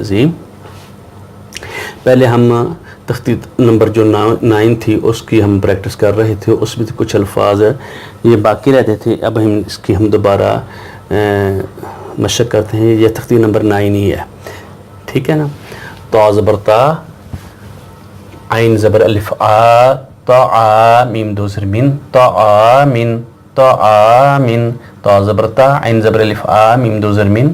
عظیم. پہلے ہم تختی نمبر جو 9 تھی اس کی ہم پریکٹس کر رہے تھے، اس میں کچھ الفاظ یہ باقی رہتے تھے. اب ہم اس کی ہم دوبارہ مشق کرتے ہیں. یہ تختی نمبر 9 ہی ہے، ٹھیک ہے نا. تا زبر تا، عین زبر الف آ، تا میم دو زر من، تا من، تا من. تا زبر تا، عین زبر الف آ، میم دو زر من،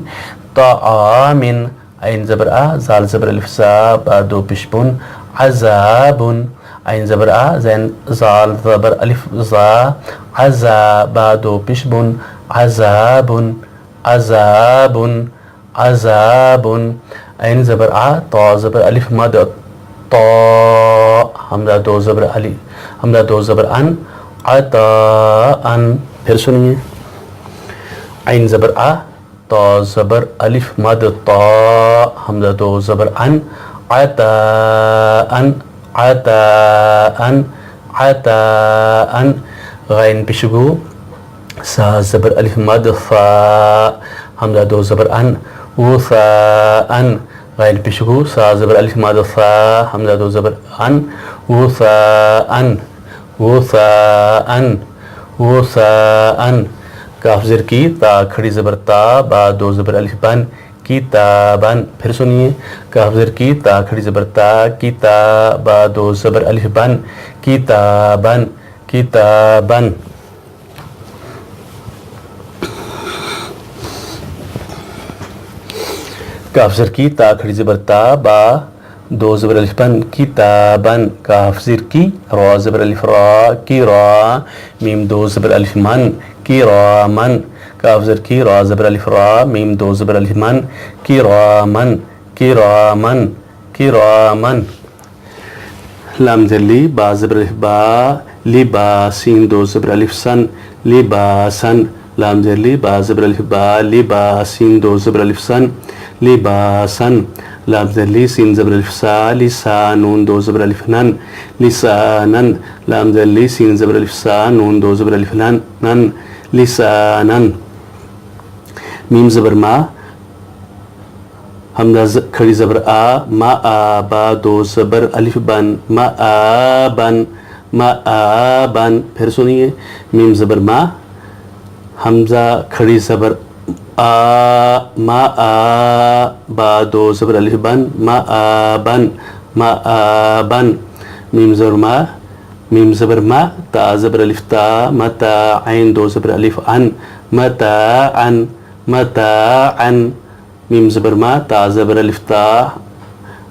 تا من. عین زبر آ، زال زبر الف زا، با دو پیش بن، عذاب. عین زبر آ، زین زال زبر الف زا، عذا، با دو پیش بن، عذاب، عذاب، عذاب. عین زبر آ، تا زبر الف مد، تا، حمزہ دو زبر علی، حمزہ دو زبر ان، عطا ان. پھر سنیے. عین زبر آ، تا زبر الف مد، تا، حمزہ دو زبر ان، عطا ان، عطا ان، عطا ان. غین پیشگو، سا زبر الف مد، فا، حمزہ دو زبر ان، وفا ان. غین پیشگو، سا زبر الف مد، فا، حمزہ دو زبر ان، وفا ان، وفا ان، وفا ان. کاف زر کی، تا کھڑی زبر تا، با دو زبر الف بن، کتابن. پھر سنیے. کاف زر کی، تا کھڑی زبر تا، کتا، با دو زبر الف بن، کتابن، کتابن. کاف زر کی، تا کھڑی زبر تا، با دو زبر الف بن، کتابن. کاف زر کی، را زبر الف را، کی را، میم دو زبر الف من، کرامن. کاف زر کی، را زبر الف را، میم دو زبر الف من، کرامن، کرامن، کرامن. لام زر لی، با زبر الف با، لبا، سین دو زبر الف سن، لباسن. لام زر لی، با زبر الف با، لبا، سین دو زبر الف سن، لباسن. لام زر لی، سین زبر الف سا، لسا، نون دو زبر الف نن، لسانن. لام زر لی، سین زبر الف سا، نون دو زبر الف نن، نن، لسانن. میم زبر ما، حمزہ کھڑی زبر آ، ما آ، با دو زبر الف بن، ما آ بن، ما آ بن. پھر سنیے. میم زبر ما، حمزہ کھڑی زبر آ، ما آ، با دو زبر الف بن، ما آ بن، ما آ بن. میم زبر ما، میم زبر ما، تا زبر الف تا، متا، عین دو زبر الف ان، متاعن، متاعن. میم زبر ما، تا زبر الف تا،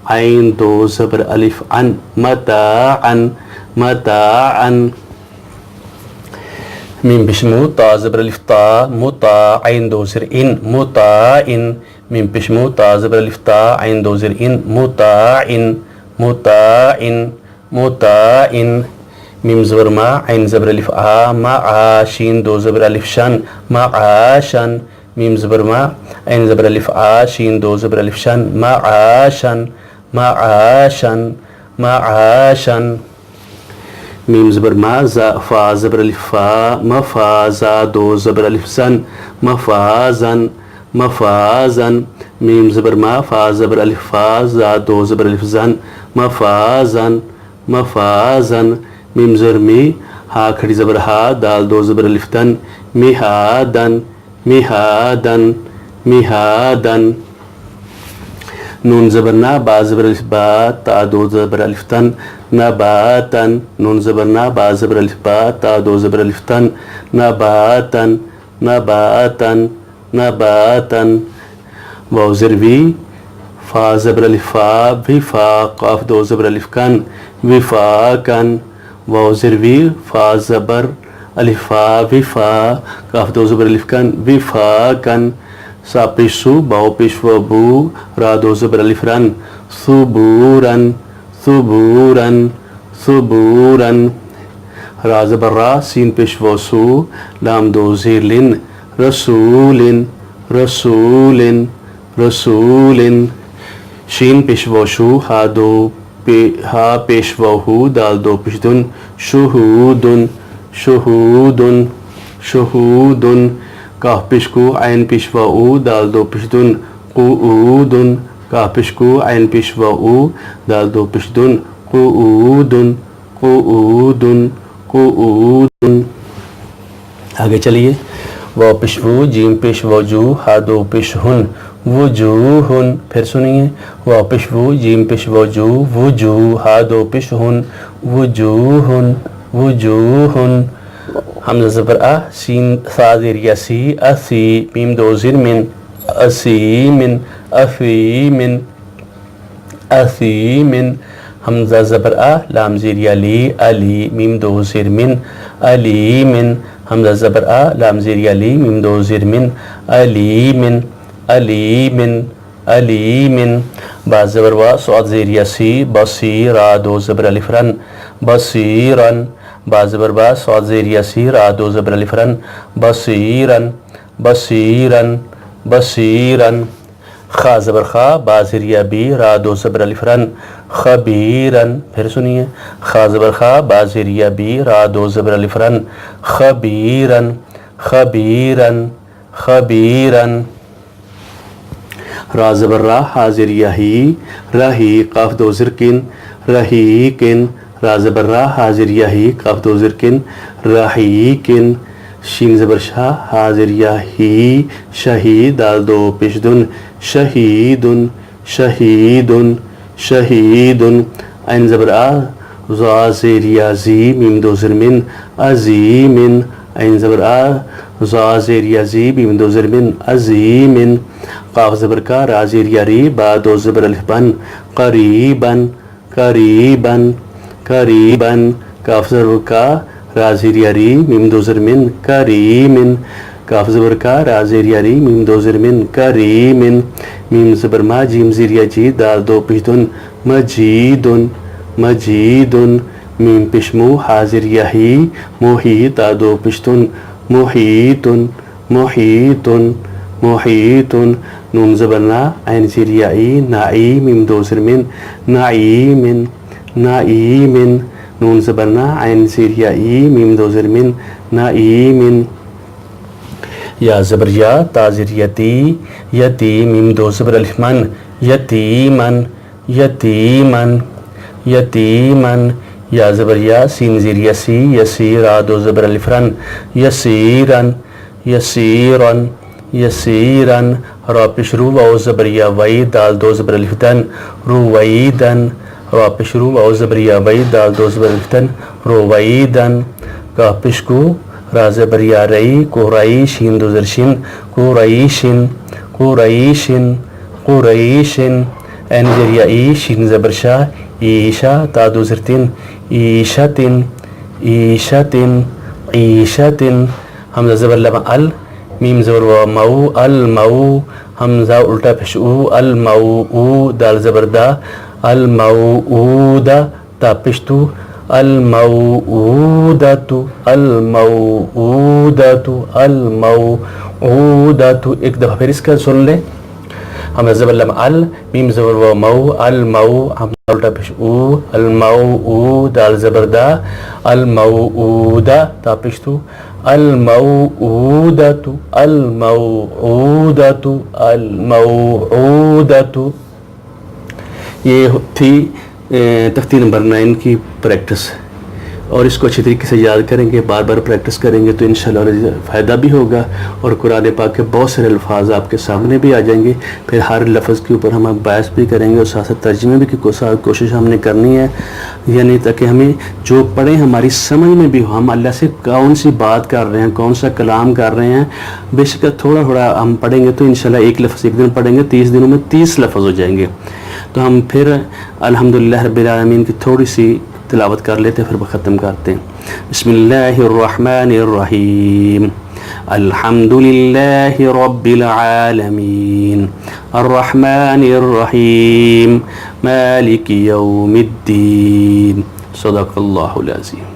عین دو زبر الف ان، متاعن، متاعن. میم بشمو، تا زبر الف تا، متا، عین دو زر ان، متاعن. میم بشمو، تا زبر الف تا، عین دو زر ان، متاعن، متاعن، متاعن. میم زبر ما، عین زبر الف آ، ما، شین دو زبر الف شن، معاشن. میم زبر ما، عین زبر الف آ، شین دو زبر الف شن، معاشن، معاشن، معاشن. میم زبر ما، زا، فا زبر الف فا، مفازا، دو زبر الف زن، مفازن، مفازن. میم زبر ما، فا زبر الف فا، زا دو زبر الف زن، مفازن، مفازن. میم زبر می، ہا کھڑی زبر ہا، دال دو زبر الف دن، مہادن، مہادن، مہادن. نون زبر نا، با زبر الف با، تا دو زبر الف تن، نباتن. نون زبر نا، با زبر الف با، تا دو زبر الف تن، نباتن، نباتن، نباتن. واو زر وی، فا زبر الف فا، وفا، قاف دو زبر الف کن، وفاقن. واو زر وی، فا زبر الف فا، وفا، قاف دو زبر الف کن، وفاقن. سا پیش سو، باو پیش و بو، را دو زبر الف رن، ثبورن، ثبورن، ثبورن. را زبر را، سین پیش و سو، لام دو زیر لن، رسولن، رسولن، رسولن. شین پیش و شو، ہا دو ہا پیش و ہو، دال دو پیش دن، شہودن، شہودن، شہودن. کاف پیش کو، عین پیش و او، دال دو پیش دن، قعودن، کاف پیش کو عین پیش و او دال دو پیش دن قعودن قعودن قعودن. آگے چلیے. واو پیش وو جیم پیش وجو ہا دو پیش ہن وجوہن. پھر سنیے. واو پیش وو جیم پیش وجو وجو ہا دو پیش ہن وجوہن وجوہن. حمزہ زبر آ سین ثا زیر یا سی اسی میم دو زیر من اسیمن افیمن اثیمن. حمزہ زبر آ لام زیر یا لی علی میم دو زیر من علیمن. حمزہ زبر آ لام زیر یا لی میم دو زیر من علیمن علیمن علیمن. با زبر وا صاد زیر یا سی بصیر را دو زبر الف رن بصیرن. با زبر با صاد زیر یا سی را دو زبر الف رن بصیرن بصیرن بصیرن. خا زبر خا با زیر یا بی را دو زبر الف رن خبیرن. پھر سنیے. خا زبر خا با زیر یا بی را دو زبر الف رن خبیرن خبیرن خبیرن. را زبر را ہا زیر یا ہی رہی قاف دو زر کن رہیکن. را زبر را ہا زیر یا ہی قاف دو زر کن رہیکن. شین زبر شا ہا زیر یا ہی شہید دال دو پیش دن شہیدن شہیدن شہیدن. عین زبر آ زا زیر یا زی میم دو زر من عظیمن. عین زبر آ زا زیر یا زی میم دو زر من عظیمن. قاف زبر کا را زیر یا ری با دو زبر الف بن قریبن قریبن قریبن. کاف زبر کا را زیر یا ری میم دو زر من کریمن. کاف زبر کا را زیر یا ری میم دو زر من کریمن. میم زبر ما جیم زیر یا جی دال دو پیش دن مجیدن مجیدن. میم پیش مو ہا زیر یا ہی محیط دا دو پیش دن محیطن محیطن محیطن. نون زبر نا عین زیر یا ای نائی میم دو زر من نعیمن نعیمن. نون زبر نا عین زیر یا ای میم دو زر من نعیمن. یا زبر یا تا زیر یتی یتی میم دو زبر الف من یتیمن یتیمن یتیمن. یا زبر یا سین زیر یسی یسی را دو زبر الف رن یسیرن یسیرن یسیرن. را پیش رو و زبر یا وی دال دو زبر الف دن رویدن. را پیش رو و زبر یا وی دال دو زبر الف دن رویدن. کا پیش کو را زبر یا رئی قریش شین دو زر شین قریشن قریشن قریشن. عین زیر یا ای شین زبر شا ایشا تا دو زر تین ایشتن ایشتن ایشتن. حمزہ زبر لما ال میم زبر و مو المو. حمزہ الٹا پیش او المو او دال زبر دا الموعودہ تا پیش تو الموعودۃ الموعودۃ الموعودۃ. ایک دفعہ پھر اس کا سن لیں. ہم زبر لم ال میم زبر و مو المو ہم الٹا پیش او الموعود دال زبر دا الموعودہ تا پیش تو الموعودۃ الموعودۃ الموعودۃ. یہ تھی تختی نمبر 9 کی پریکٹس، اور اس کو اچھی طریقے سے یاد کریں گے، بار بار پریکٹس کریں گے تو انشاءاللہ فائدہ بھی ہوگا، اور قرآن پاک کے بہت سارے الفاظ آپ کے سامنے بھی آ جائیں گے. پھر ہر لفظ کے اوپر ہم بحث بھی کریں گے، اور ساتھ ساتھ ترجمے بھی کی کوشش ہم نے کرنی ہے، یعنی تاکہ ہمیں جو پڑھیں ہماری سمجھ میں بھی ہو، ہم اللہ سے کون سی بات کر رہے ہیں، کون سا کلام کر رہے ہیں. بے شک تھوڑا تھوڑا ہم پڑھیں گے تو انشاءاللہ ایک لفظ ایک دن پڑھیں گے، 30 دنوں میں 30 لفظ ہو جائیں گے. تو ہم پھر الحمدللہ رب العالمین کی تھوڑی سی تلاوت کر لیتے ہیں، پھر ختم کرتے ہیں. بسم اللہ الرحمن الرحیم. الحمد للہ رب العالمین الرحمن الرحیم مالک یوم الدین. صدق اللہ العظیم.